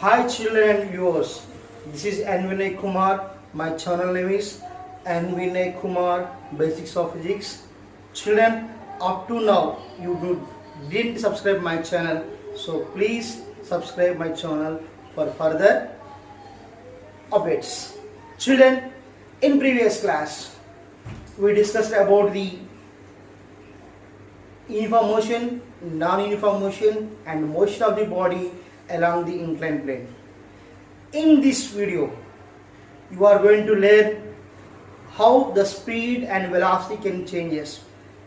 Hi children and viewers, this is N. Vinay Kumar. My channel name is N. Vinay Kumar Basics of Physics. Children, up to now didn't subscribe my channel, so please subscribe my channel for further updates. Children, in previous class we discussed about the uniform motion, non-uniform motion and motion of the body along the inclined plane. In this video, you are going to learn how the speed and velocity can changes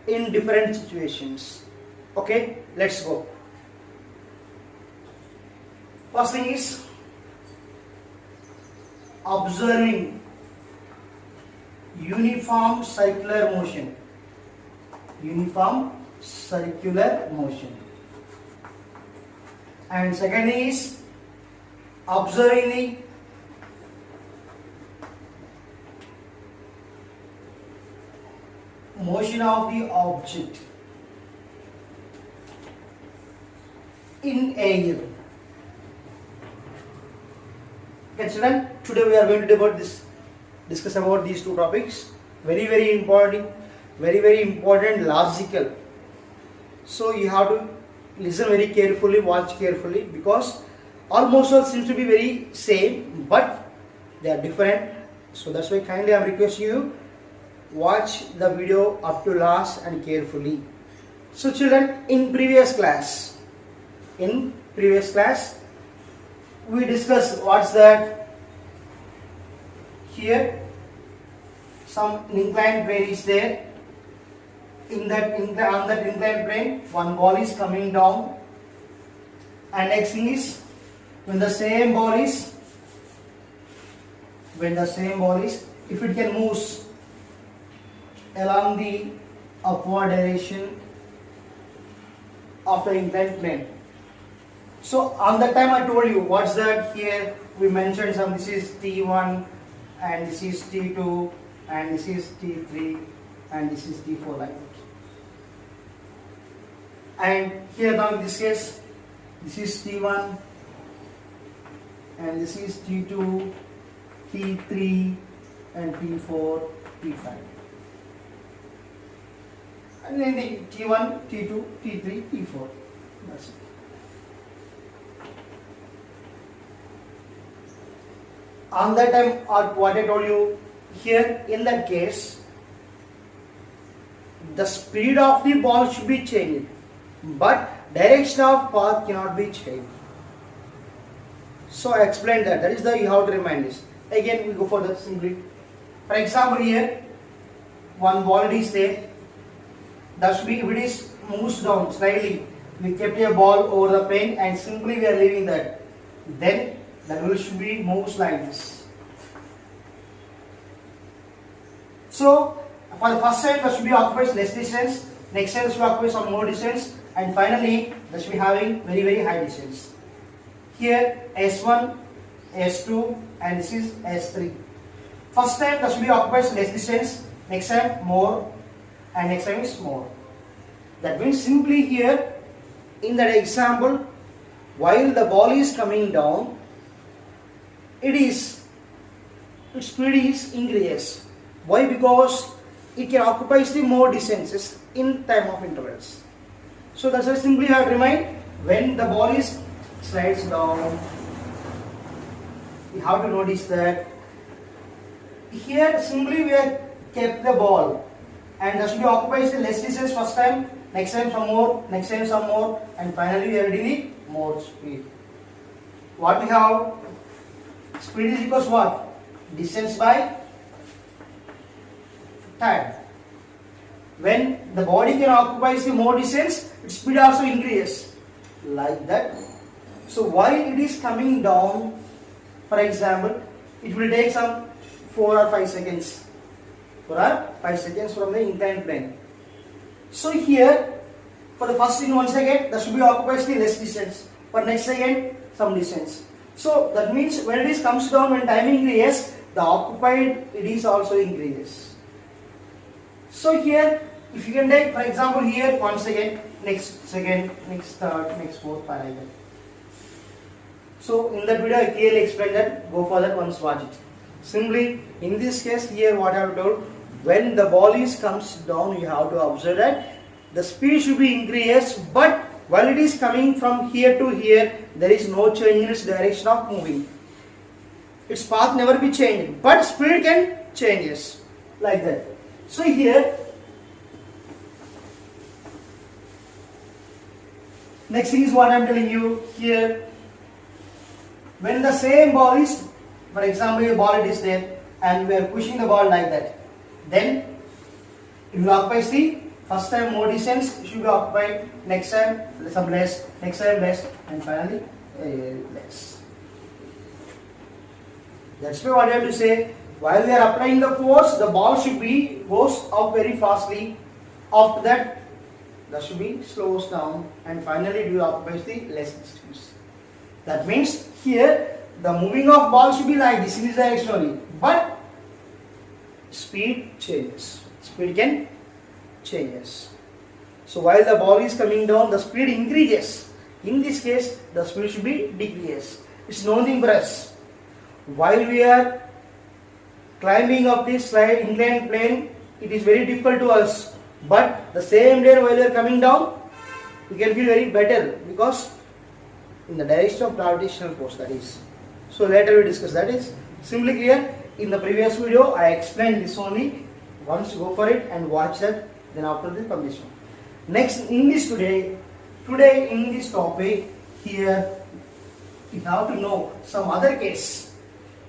in different situations. Okay, let's go. First thing is observing uniform circular motion. Uniform circular motion. And second is observing the motion of the object in air. Okay, children, today we are going to discuss about these two topics. Very important, very important, logical. So you have to listen very carefully, watch carefully, because almost all seems to be very same, but they are different. So that's why kindly I am requesting you watch the video up to last and carefully. So children, in previous class we discussed what's that. Here some inclined plane is there. On that inclined plane, one ball is coming down, and next thing is when the same ball is, if it can move along the upward direction of the inclined plane. So on that time I told you what's that. Here we mentioned some, this is T1 and this is T2 and this is T3 and this is T4 like that. And here now in this case, this is T1 and this is T2, T3 and T4, T5. And then the T1, T2, T3, T4. That's it. On that time, what I told you, here in that case, the speed of the ball should be changed, but direction of path cannot be changed. So I explained that. That is the you have to remind this. Again, we go for the simply. For example, here one ball is there. That should be, if it is moves down slightly, we kept a ball over the plane and simply we are leaving that. Then the wheel should be moves like this. So for the first time, that should be occupies less distance. Next time, should occupy some more distance, and finally, that should be having very high distance. Here S1, S2, and this is S3. First time, that should be occupies less distance. Next time more, and next time is more. That means simply here in that example, while the ball is coming down, its speed is increases. Why? Because it can occupy the more distances in time of intervals. So that's why simply you have to remind, when the ball is slides down, you have to notice that here simply we have kept the ball and that should be occupies the less distance first time, next time some more, next time some more, and finally we are ready with more speed. What we have, speed is equals what? Distance by time. When the body can occupy the more distance, its speed also increases like that. So while it is coming down, for example, it will take some 4 or 5 seconds. 4 or 5 seconds from the inclined plane. So here, for the first in 1 second, that should be occupies the less distance. For next second, some distance. So that means when it is comes down, when time increases, the occupied it is also increases. So here, if you can take, for example, here 1 second, next second, next third, next fourth, like that. So in that video I clearly explained that. Go for that once, watch it. Simply in this case here what I have told, when the ball is comes down you have to observe that the speed should be increased, but while it is coming from here to here there is no change in its direction of moving. Its path never be changed, but speed can changes like that. So here next thing is what I am telling you here. When the same ball is, for example, a ball is there and we are pushing the ball like that, then it will occupy the first time more distance, it should be occupied, next time some less, next time less, and finally less. That's why what I have to say, while we are applying the force, the ball should be goes up very fastly. After that should be slows down, and finally it will occupy the less distance. That means here the moving of ball should be like this in this direction only, but speed changes. Speed can changes. So while the ball is coming down, the speed increases. In this case, the speed should be decreased. It's no thing for us. While we are climbing up this inclined plane, it is very difficult to us. But the same day while we are coming down, we can feel very better because in the direction of gravitational force, that is. So later we discuss that. Is simply clear. In the previous video I explained this only. Once go for it and watch that, then after this come this one. Next in this today in this topic here you have to know some other case.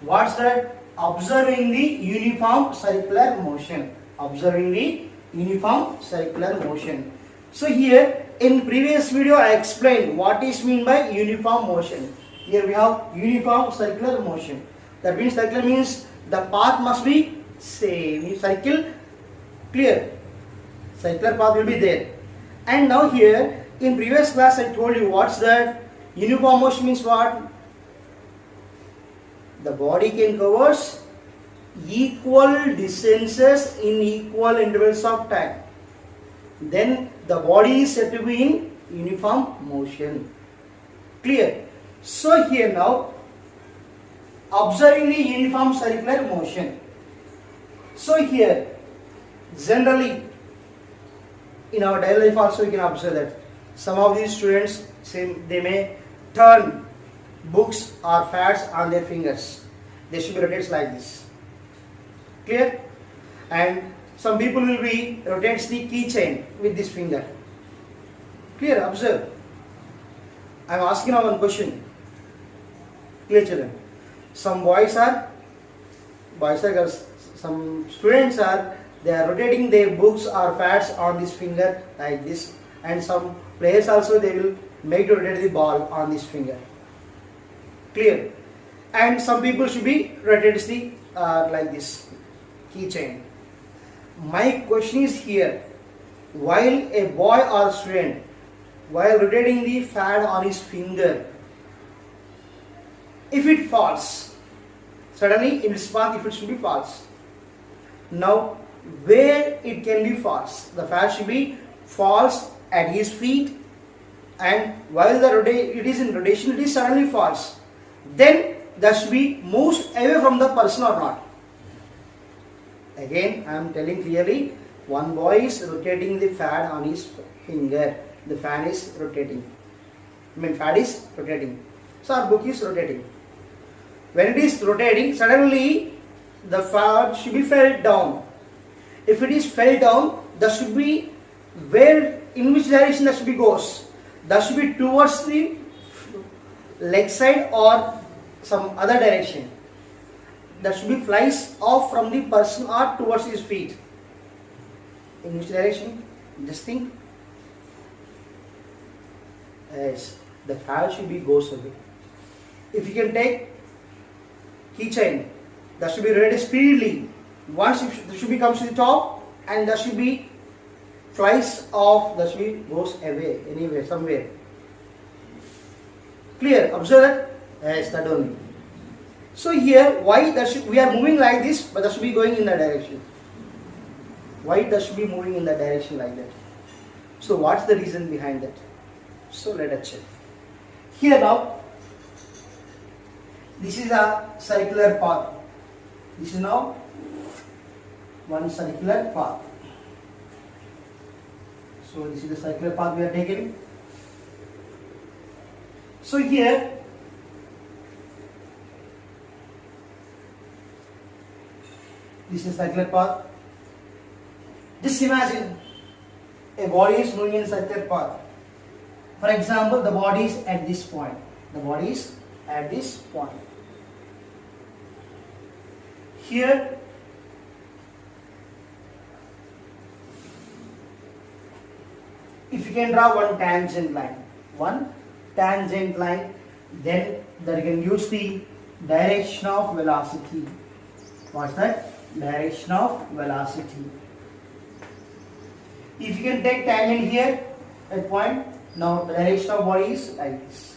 What's that? Observing the uniform circular motion. Observing the uniform circular motion. So here in previous video I explained what is mean by uniform motion. Here we have uniform circular motion. That means circular means the path must be same. Circle, clear. Circular path will be there. And now here in previous class I told you what's that? Uniform motion means what? The body can cover equal distances in equal intervals of time. Then the body is said to be in uniform motion. Clear? So here now, observing the uniform circular motion. So here, generally, in our daily life also we can observe that some of these students, they may turn books or pads on their fingers. They should be rotated like this. Clear? And some people will be rotates the keychain with this finger. Clear? Observe. I am asking now one question. Clear, children? Some boys are girls. Some students they are rotating their books or pads on this finger like this, and some players also they will make to rotate the ball on this finger. Clear? And some people should be rotates the like this keychain. My question is here, while a boy or student, while rotating the pad on his finger, if it falls, suddenly in its path if it should be false. Now, where it can be false? The pad should be false at his feet, and while it is in rotation, it is suddenly false. Then that should be moves away from the person or not. Again, I am telling clearly, one boy is rotating the pad on his finger. The fan is rotating. Pad is rotating. So our book is rotating. When it is rotating, suddenly the pad should be fell down. If it is fell down, that should be in which direction that should be goes. That should be towards the leg side or some other direction. That should be flies off from the person or towards his feet. In which direction? Just think. Yes, the pad should be goes away. If you can take keychain, that should be rotated speedily. Once it should be comes to the top, and that should be flies off. That should be goes away anywhere, somewhere. Clear? Observe that. Yes, that only. So here, why we are moving like this, but that should be going in that direction. Why that should be moving in that direction like that? So what's the reason behind that? So let us check. Here now, This is a circular path. This is now one circular path. So this is the circular path we are taking. So here this is circular path. Just imagine a body is moving in a circular path. For example, the body is at this point. The body is at this point. Here if you can draw one tangent line, then that you can use the direction of velocity. What's that? Direction of velocity. If you can take tangent here at point, now the direction of body is like this.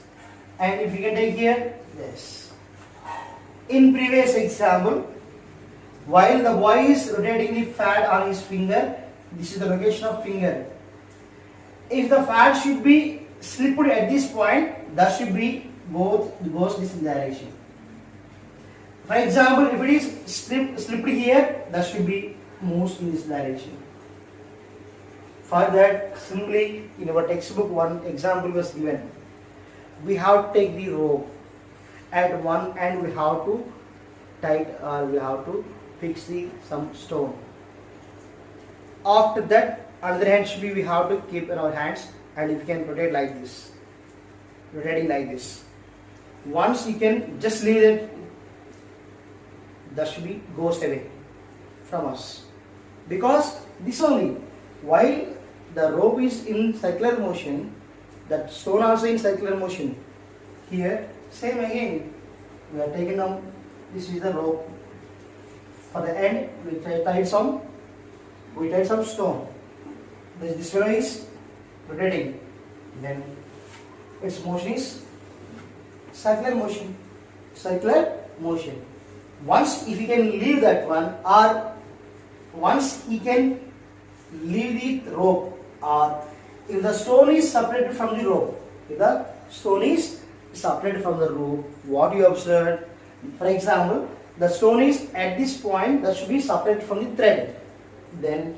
And if you can take here, this. In previous example, while the boy is rotating the pad on his finger, this is the location of finger. If the pad should be slipped at this point, that should be goes this direction. For example, if it is slipped here, that should be moves in this direction. For that, simply in our textbook, one example was given. We have to take the rope at one end. We have to we have to fix some stone. After that, another hand should be we have to keep in our hands, and you can rotate like this, rotating like this. Once you can just leave it, that should be goes away from us, because this only while the rope is in circular motion, that stone also in circular motion. Here same again, we are taking down. This is the rope. For the end, we tied some stone. This fellow is rotating. Then its motion is circular motion. Circular motion. Once if he can leave that one, or once he can leave the rope, or if the stone is separated from the rope, what you observe, for example, the stone is at this point, that should be separated from the thread. Then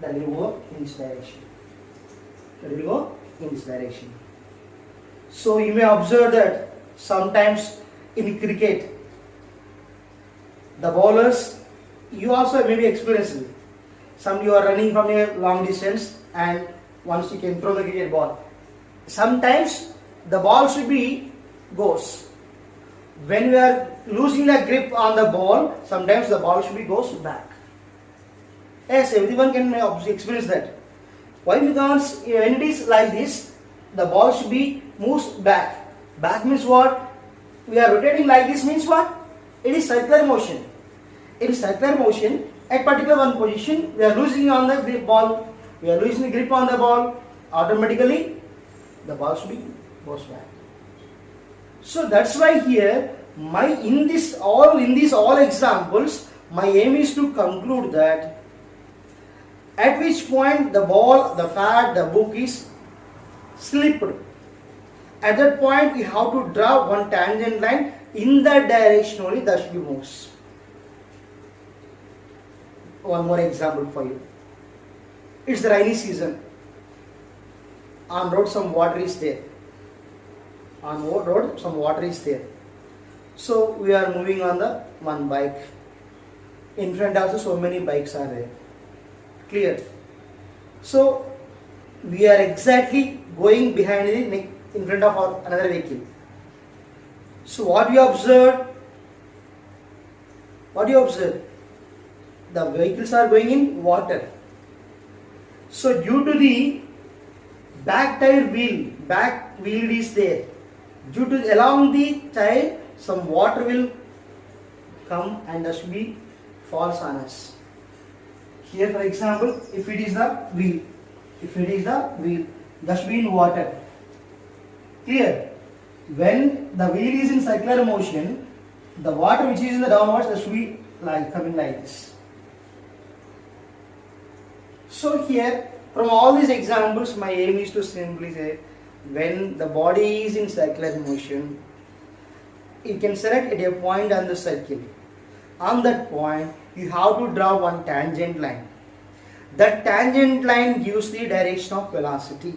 that will go in this direction. So you may observe that sometimes in cricket, the bowlers, you also maybe experienced it. Some you are running from a long distance, and once you can throw the cricket ball, sometimes the ball should be goes. When we are losing the grip on the ball, sometimes the ball should be goes back. Yes, everyone can experience that. Why? Because when it is like this, the ball should be moves back. Back means what? We are rotating like this means what? It is circular motion. In circular motion, at particular one position, we are losing on the grip ball. We are losing the grip on the ball. Automatically, the ball should be goes back. So that's why here, in these all examples, my aim is to conclude that at which point the ball, the pad, the book is slipped. At that point, we have to draw one tangent line in that direction only, that should be moves. One more example for you. It's the rainy season. On road some water is there. So we are moving on the one bike. In front also so many bikes are there. Clear? So we are exactly going behind in front of another vehicle. So what do you observe? The vehicles are going in water. So due to the back wheel is there. Due to along the tire, some water will come and that should be falls on us. Here, for example, if it is the wheel, that should be in water. Clear? When the wheel is in circular motion, the water which is in the downwards, that should be like coming like this. So here, from all these examples, my aim is to simply say, when the body is in circular motion, you can select at a point on the circle. On that point, you have to draw one tangent line. That tangent line gives the direction of velocity.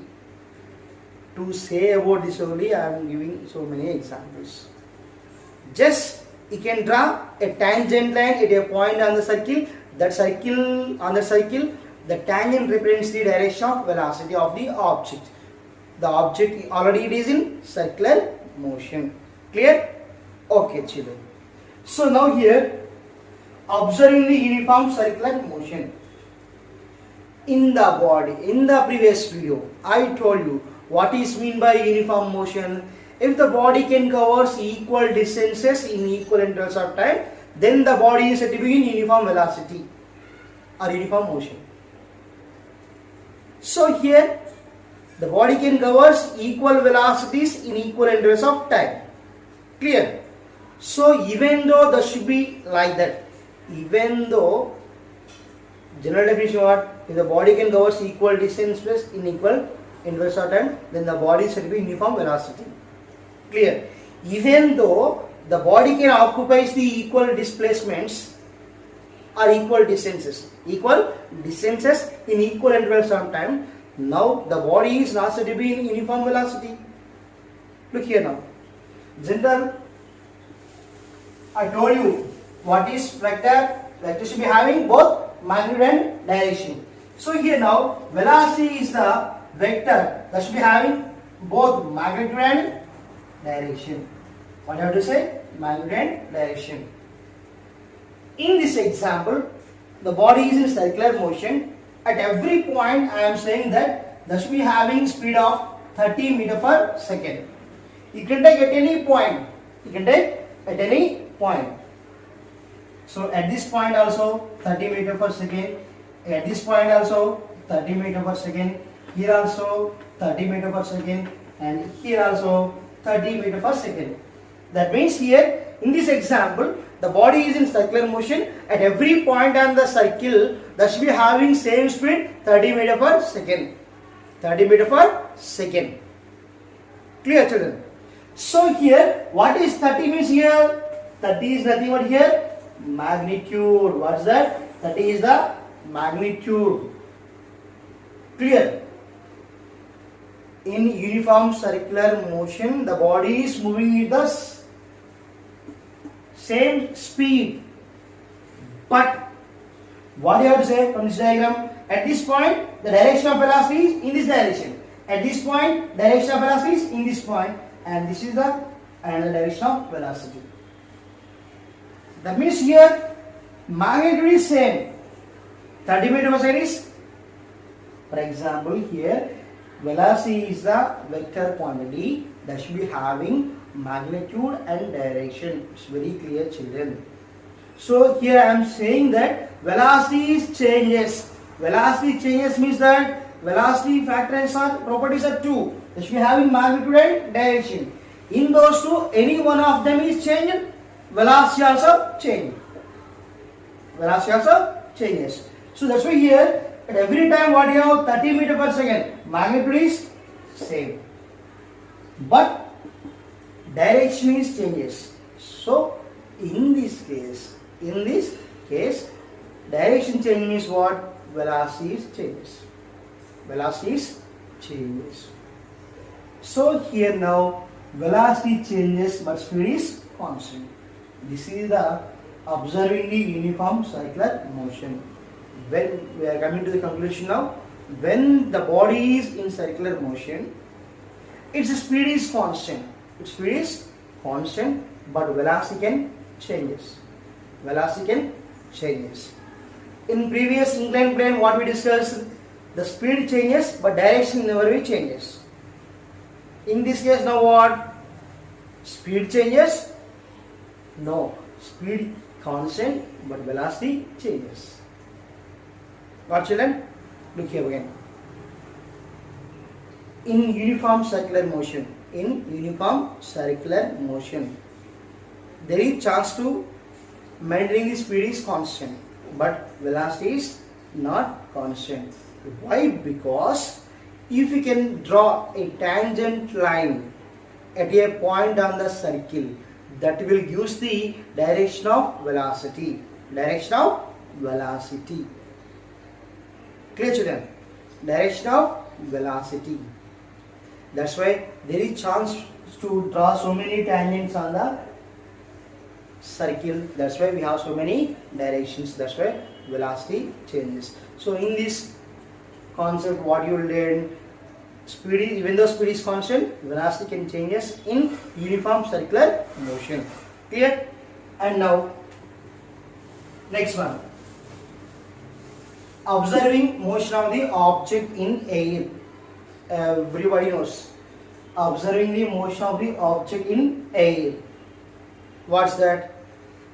To say about this only, I am giving so many examples. Just you can draw a tangent line at a point on the circle. That circle, on the circle, the tangent represents the direction of velocity of the object. The object already it is in circular motion. Clear? Okay, children. So now here, observing the uniform circular motion in the body. In the previous video, I told you what is mean by uniform motion. If the body can cover equal distances in equal intervals of time, then the body is said to be in uniform velocity or uniform motion. So here, the body can cover equal velocities in equal intervals of time. Clear? So even though that should be like that, even though general definition what, if the body can cover equal distances in equal intervals of time, then the body is said to be uniform velocity. Clear? Even though the body can occupy the equal displacements or equal distances in equal intervals of time, now the body is not said to be in uniform velocity. Look here now. General, I told you what is vector. Vector should be having both magnitude and direction. So here now, velocity is the vector that should be having both magnitude and direction. What I have to say? Magnitude and direction. In this example, the body is in circular motion. At every point, I am saying that should be having speed of 30 meter per second. You can take at any point. So at this point also 30 meter per second. At this point also 30 meter per second. Here also 30 meter per second. And here also 30 meter per second. That means here in this example, the body is in circular motion. At every point on the circle, that should be having same speed 30 meter per second. 30 meter per second. Clear, children? So here, what is 30 means here? 30 is nothing but here magnitude. What's that? 30 is the magnitude. Clear? In uniform circular motion, the body is moving with the same speed. But what you have to say from this diagram? At this point, the direction of velocity is in this direction. At this point, direction of velocity is in this point, and this is the another direction of velocity. That means here magnitude is same. 30 meter per second is, for example, here velocity is the vector quantity that should be having magnitude and direction. It's very clear, children. So here I am saying that velocity changes. Velocity changes means that velocity factor and properties are two. They should be having magnitude and direction. In those two, any one of them is changed, velocity also changes. Velocity also changes. So that's why here at every time what you have 30 meter per second, magnitude is same, but direction is changes. So in this case, direction change means what? Velocity is changes. Velocity is changes. So here now velocity changes but speed is constant. This is the observing the uniform circular motion. When we are coming to the conclusion now, when the body is in circular motion, its speed is constant. Its speed is constant, but velocity can changes. Velocity can changes. In previous inclined plane, what we discussed, the speed changes, but direction never will changes. In this case, now what? Speed changes? No, speed constant, but velocity changes. Got, children? Look here again. In uniform circular motion, there is chance to maintaining the speed is constant, but velocity is not constant. Why? Because if you can draw a tangent line at a point on the circle, that will use the direction of velocity. Direction of velocity. Clear, children? Direction of velocity. That's why there is chance to draw so many tangents on the circle. That's why we have so many directions. That's why velocity changes. So in this concept, what you will learn, speed is, even though speed is constant, velocity can changes in uniform circular motion. Clear? And now next one, observing motion of the object in air. Everybody knows, observing the motion of the object in air. What's that?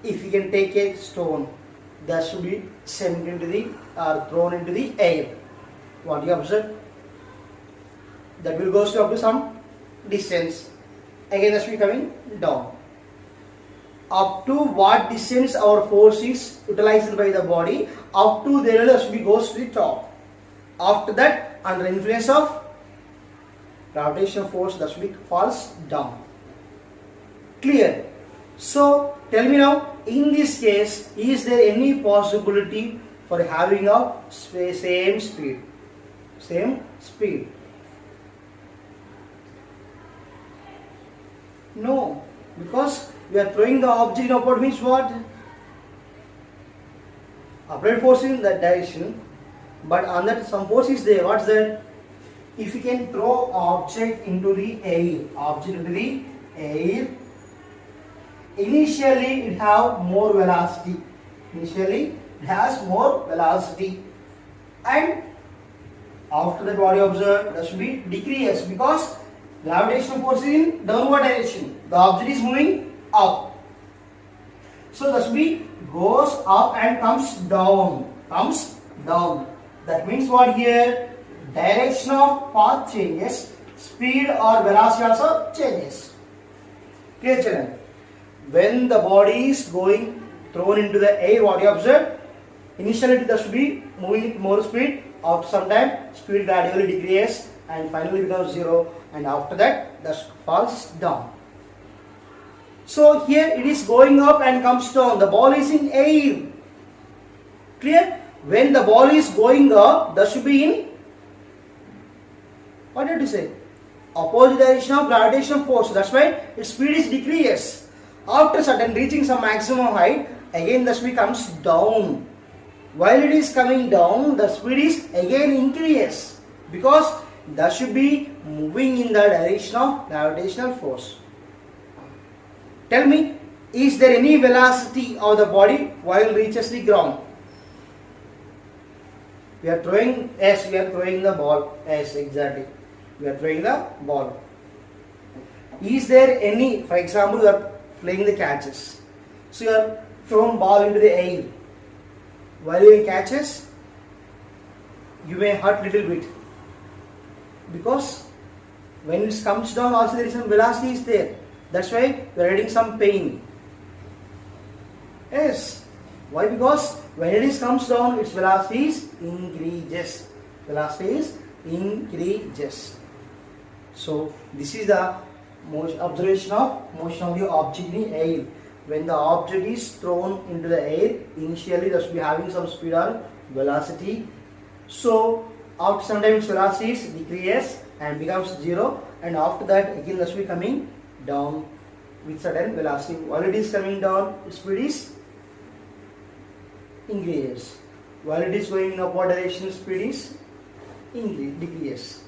If you can take a stone that should be sent into the or thrown into the air, what you observe? That will go up to some distance. Again, that should be coming down. Up to what distance our force is utilized by the body, up to there that should be goes to the top. After that, under influence of gravitational force, that should be falls down. Clear? So tell me now, in this case, is there any possibility for having a same speed? Same speed? No, because we are throwing the object upward means what? Applied force in that direction, but on that some force is there. What's that? If you can throw object into the air, initially it have more velocity. Initially it has more velocity, and after that what you observe, that should be decrease because gravitational force is in downward direction. The object is moving up. So that should be goes up and comes down. Comes down. That means what here? Direction of path changes. Speed or velocity also changes. Clear, children? When the body is going thrown into the air, what you observe? Initially that should be moving at more speed. After some time, speed gradually decreases and finally becomes zero, and after that falls down. So here it is going up and comes down. The ball is in air. Clear? When the ball is going up, that should be in, what did you say? Opposite direction of gravitational force. That's why its speed is decreases. After certain reaching some maximum height, again the speed comes down. While it is coming down, the speed is again increases because that should be moving in the direction of gravitational force. Tell me, is there any velocity of the body while reaches the ground? We are throwing, yes, we are throwing the ball. Yes, exactly. We are throwing the ball. Is there any, for example, you are playing the catches. So you are thrown ball into the air. While you catches, you may hurt little bit. Because when it comes down also there is some velocity is there. That's why we are getting some pain. Yes. Why? Because when it is comes down, its velocity is increases. Velocity is increases. So this is the observation of motion of the object in air. When the object is thrown into the air, initially that should be having some speed or velocity. So after some time its velocity is decreases and becomes zero, and after that again that should be coming down with certain velocity. While it is coming down, its speed is increases. While it is going in upward direction, speed is decreases.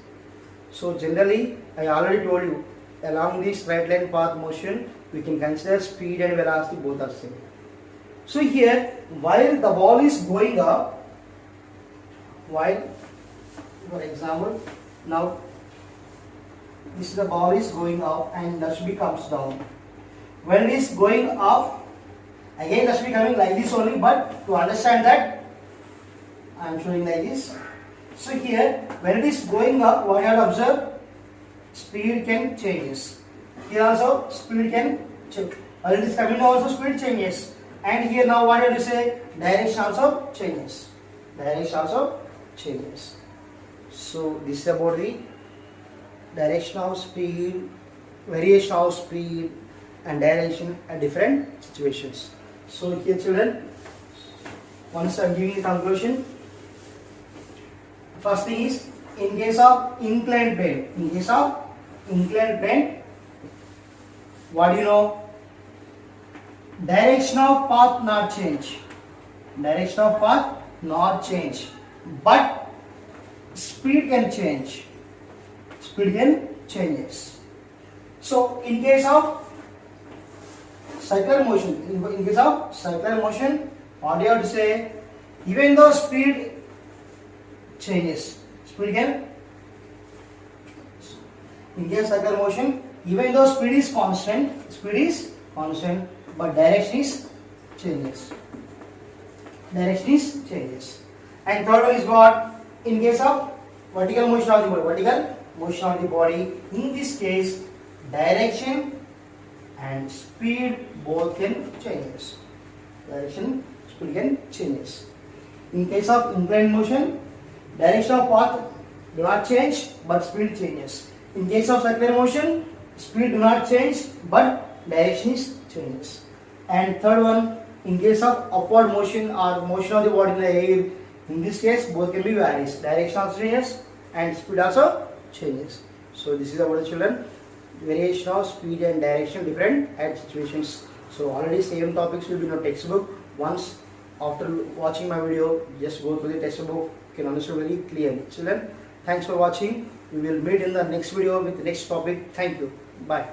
So generally, I already told you, along this straight line path motion, we can consider speed and velocity both are same. So here, while the ball is going up, while, for example, now this is the ball is going up and that should be comes down. When it is going up, again that should be coming like this only, but to understand that, I am showing like this. So here, when it is going up, what you have to observe? Speed can changes. Here also speed can change. When it is coming down also speed changes. And here now what you have to say? Direction also changes. Direction also changes. So this is about the direction of speed, variation of speed, and direction at different situations. So here children, once I am giving the conclusion, first thing is, in case of inclined plane, what do you know? Direction of path not change. But speed can change. So in case of circular motion, what do you have to say? Even though speed changes, in case of circular motion, even though speed is constant, but direction is changes. And third one is what? In case of vertical motion of the body, in this case, direction and speed both can changes. In case of inclined motion, direction of path do not change, but speed changes. In case of circular motion, speed do not change, but direction changes. And third one, in case of upward motion or motion of the body in the air, in this case both can be varies. Direction also changes and speed also changes. So this is about the children. Variation of speed and direction different at situations. So already same topics will be in your textbook. Once after watching my video, just go through the textbook. You can understand very clearly. Children, thanks for watching. We will meet in the next video with the next topic. Thank you. Bye.